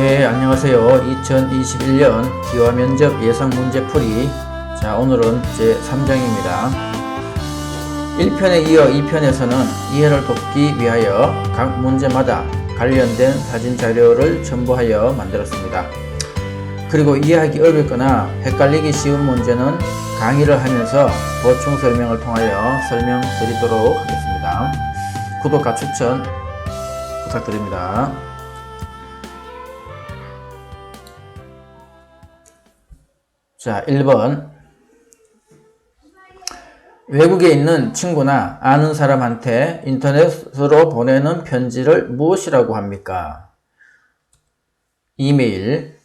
네, 안녕하세요. 2021년 기와 면접 예상 문제 풀이. 자, 오늘은 제3장입니다. 1편에 이어 2편에서는 이해를 돕기 위하여 각 문제마다 관련된 사진 자료를 첨부하여 만들었습니다. 그리고 이해하기 어렵거나 헷갈리기 쉬운 문제는 강의를 하면서 보충 설명을 통하여 설명드리도록 하겠습니다. 구독과 추천 부탁드립니다. 자, 1번. 외국에 있는 친구나 아는 사람한테 인터넷으로 보내는 편지를 무엇이라고 합니까? 이메일.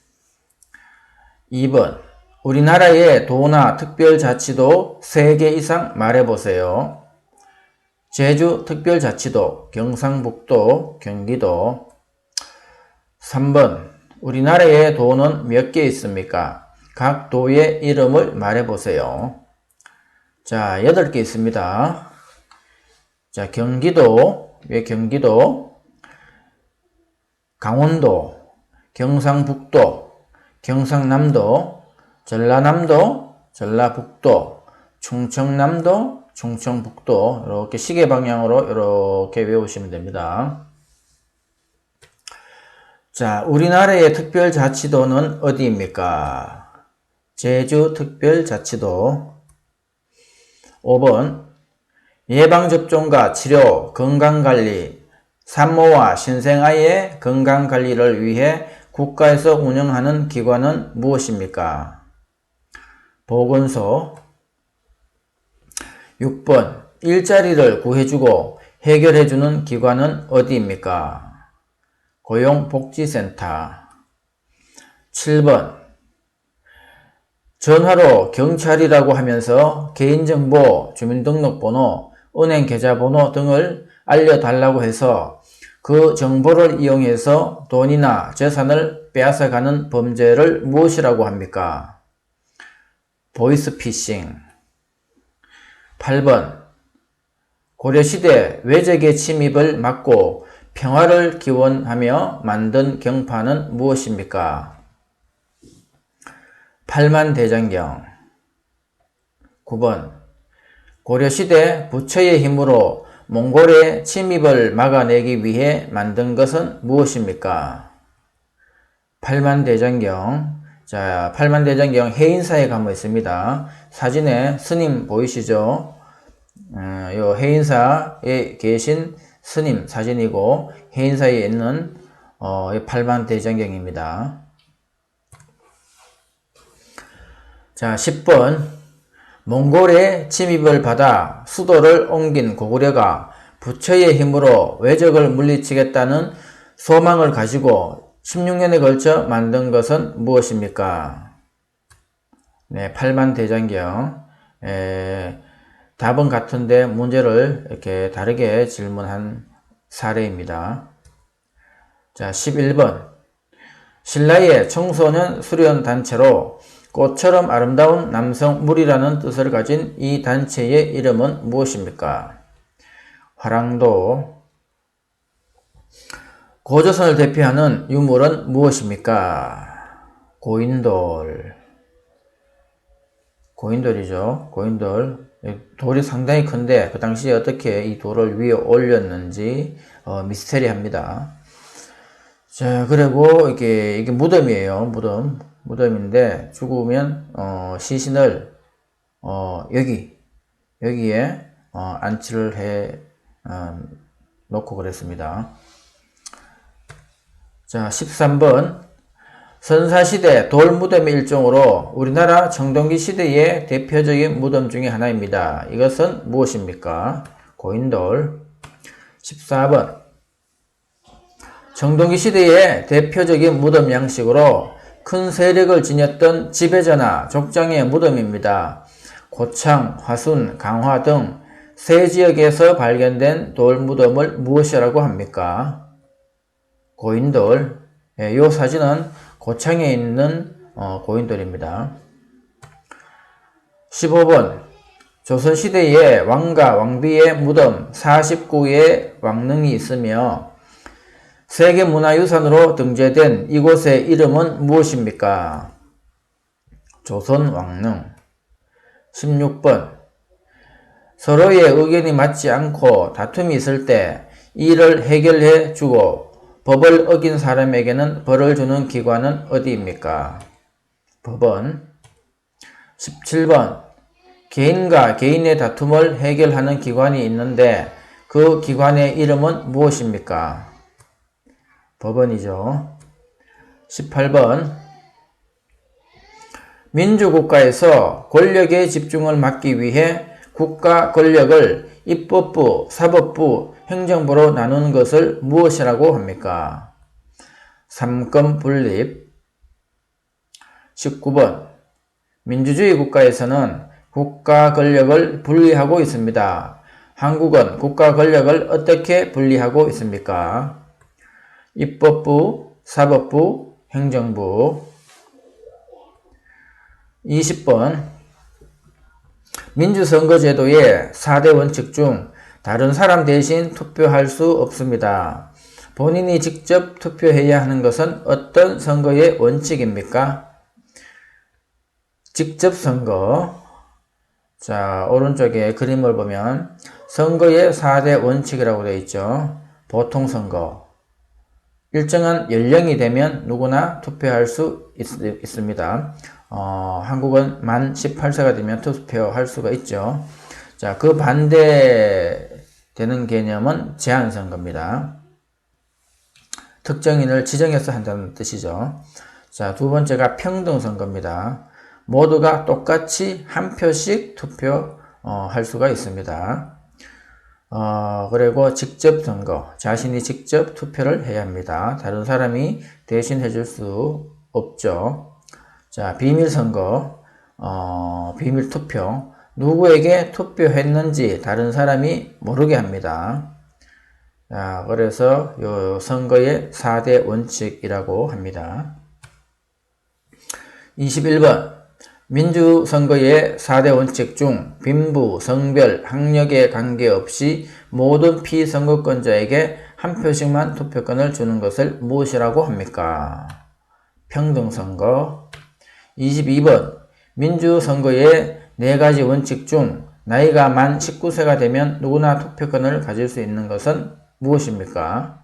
2번. 우리나라의 도나 특별자치도 3개 이상 말해보세요. 제주 특별자치도, 경상북도, 경기도. 3번. 우리나라의 도는 몇 개 있습니까? 각 도의 이름을 말해보세요. 자, 8개 있습니다. 자, 경기도, 경기도, 강원도, 경상북도, 경상남도, 전라남도, 전라북도, 충청남도, 충청북도. 이렇게 시계 방향으로 이렇게 외우시면 됩니다. 자, 우리나라의 특별자치도는 어디입니까? 제주 특별자치도. 5번. 예방접종과 치료, 건강관리, 산모와 신생아의 건강관리를 위해 국가에서 운영하는 기관은 무엇입니까? 보건소. 6번. 일자리를 구해주고 해결해주는 기관은 어디입니까? 고용복지센터. 7번. 전화로 경찰이라고 하면서 개인정보, 주민등록번호, 은행계좌번호 등을 알려달라고 해서 그 정보를 이용해서 돈이나 재산을 빼앗아가는 범죄를 무엇이라고 합니까? 보이스피싱. 8번. 고려시대 외적의 침입을 막고 평화를 기원하며 만든 경파는 무엇입니까? 팔만대장경. 9번. 고려시대 부처의 힘으로 몽골의 침입을 막아내기 위해 만든 것은 무엇입니까? 팔만대장경. 자, 팔만대장경 해인사에 가면 있습니다. 사진에 스님 보이시죠? 요 해인사에 계신 스님 사진이고 해인사에 있는 팔만대장경입니다. 자, 10번. 몽골의 침입을 받아 수도를 옮긴 고구려가 부처의 힘으로 외적을 물리치겠다는 소망을 가지고 16년에 걸쳐 만든 것은 무엇입니까? 네, 팔만대장경. 답은 같은데 문제를 이렇게 다르게 질문한 사례입니다. 자, 11번. 신라의 청소년 수련단체로 꽃처럼 아름다운 남성 무리라는 뜻을 가진 이 단체의 이름은 무엇입니까? 화랑도. 고조선을 대표하는 유물은 무엇입니까? 고인돌. 고인돌이죠. 고인돌. 돌이 상당히 큰데 그 당시에 어떻게 이 돌을 위에 올렸는지 미스테리합니다. 자, 그리고 이게 무덤이에요. 무덤인데 죽으면 시신을 여기에 안치를 해 놓고 그랬습니다. 자, 13번. 선사시대 돌무덤의 일종으로 우리나라 청동기 시대의 대표적인 무덤 중에 하나입니다. 이것은 무엇입니까? 고인돌. 14번. 청동기 시대의 대표적인 무덤 양식으로 큰 세력을 지녔던 지배자나 족장의 무덤입니다. 고창, 화순, 강화 등 세 지역에서 발견된 돌무덤을 무엇이라고 합니까? 고인돌. 이 사진은 고창에 있는 고인돌입니다. 15번. 조선시대에 왕과 왕비의 무덤 49개의 왕릉이 있으며 세계문화유산으로 등재된 이곳의 이름은 무엇입니까? 조선 왕릉. 16번. 서로의 의견이 맞지 않고 다툼이 있을 때 이를 해결해 주고 법을 어긴 사람에게는 벌을 주는 기관은 어디입니까? 법원. 17번. 개인과 개인의 다툼을 해결하는 기관이 있는데 그 기관의 이름은 무엇입니까? 법원이죠. 18번. 민주국가에서 권력의 집중을 막기 위해 국가 권력을 입법부, 사법부, 행정부로 나누는 것을 무엇이라고 합니까? 삼권 분립. 19번. 민주주의 국가에서는 국가 권력을 분리하고 있습니다. 한국은 국가 권력을 어떻게 분리하고 있습니까? 입법부, 사법부, 행정부. 20번. 민주선거제도의 4대 원칙 중 다른 사람 대신 투표할 수 없습니다. 본인이 직접 투표해야 하는 것은 어떤 선거의 원칙입니까? 직접 선거. 자, 오른쪽에 그림을 보면 선거의 4대 원칙이라고 되어 있죠. 보통선거. 일정한 연령이 되면 누구나 투표할 수 있습니다. 한국은 만 18세가 되면 투표할 수가 있죠. 자, 그 반대되는 개념은 제한선거입니다. 특정인을 지정해서 한다는 뜻이죠. 자, 두 번째가 평등선거입니다. 모두가 똑같이 한 표씩 투표할 수가 있습니다. 그리고 직접선거, 자신이 직접 투표를 해야 합니다. 다른 사람이 대신 해줄 수 없죠. 자, 비밀선거, 비밀투표, 누구에게 투표했는지 다른 사람이 모르게 합니다. 자, 그래서 요 선거의 4대 원칙이라고 합니다. 21번. 민주선거의 4대 원칙 중 빈부, 성별, 학력에 관계없이 모든 피선거권자에게 한 표씩만 투표권을 주는 것을 무엇이라고 합니까? 평등선거. 22번. 민주선거의 4가지 원칙 중 나이가 만 19세가 되면 누구나 투표권을 가질 수 있는 것은 무엇입니까?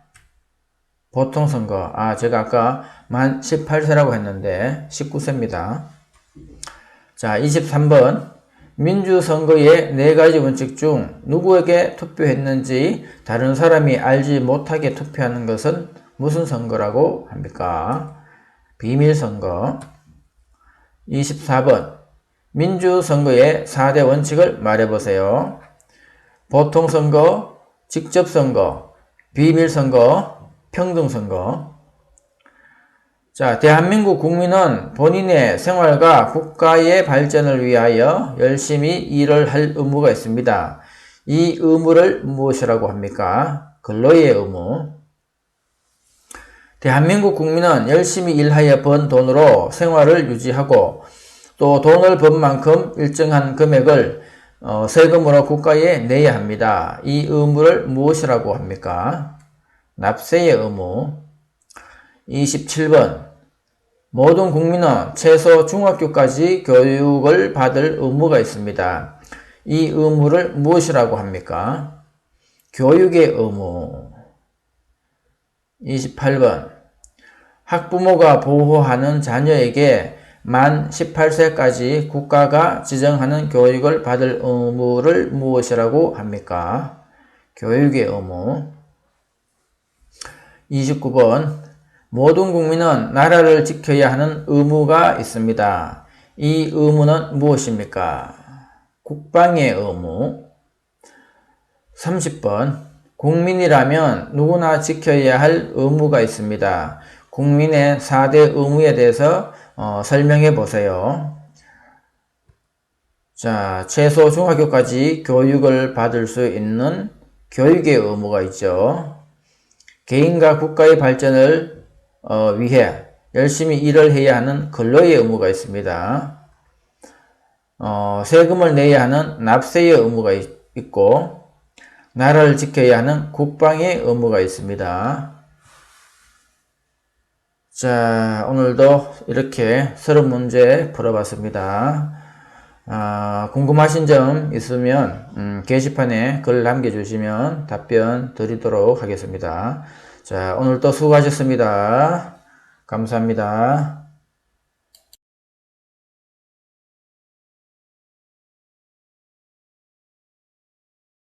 보통선거. 제가 아까 만 18세라고 했는데 19세입니다. 자, 23번. 민주선거의 4가지 원칙 중 누구에게 투표했는지 다른 사람이 알지 못하게 투표하는 것은 무슨 선거라고 합니까? 비밀선거. 24번. 민주선거의 4대 원칙을 말해보세요. 보통선거, 직접선거, 비밀선거, 평등선거. 자, 대한민국 국민은 본인의 생활과 국가의 발전을 위하여 열심히 일을 할 의무가 있습니다. 이 의무를 무엇이라고 합니까? 근로의 의무. 대한민국 국민은 열심히 일하여 번 돈으로 생활을 유지하고 또 돈을 번 만큼 일정한 금액을 세금으로 국가에 내야 합니다. 이 의무를 무엇이라고 합니까? 납세의 의무. 27번. 모든 국민은 최소 중학교까지 교육을 받을 의무가 있습니다. 이 의무를 무엇이라고 합니까? 교육의 의무. 28번. 학부모가 보호하는 자녀에게 만 18세까지 국가가 지정하는 교육을 받을 의무를 무엇이라고 합니까? 교육의 의무. 29번. 모든 국민은 나라를 지켜야 하는 의무가 있습니다. 이 의무는 무엇입니까? 국방의 의무. 30번. 국민이라면 누구나 지켜야 할 의무가 있습니다. 국민의 4대 의무에 대해서 설명해 보세요. 자, 최소 중학교까지 교육을 받을 수 있는 교육의 의무가 있죠. 개인과 국가의 발전을 위해 열심히 일을 해야 하는 근로의 의무가 있습니다. 세금을 내야 하는 납세의 의무가 있고 나라를 지켜야 하는 국방의 의무가 있습니다. 자, 오늘도 이렇게 새로운 문제 풀어봤습니다. 궁금하신 점 있으면 게시판에 글 남겨주시면 답변 드리도록 하겠습니다. 자, 오늘도 수고하셨습니다. 감사합니다.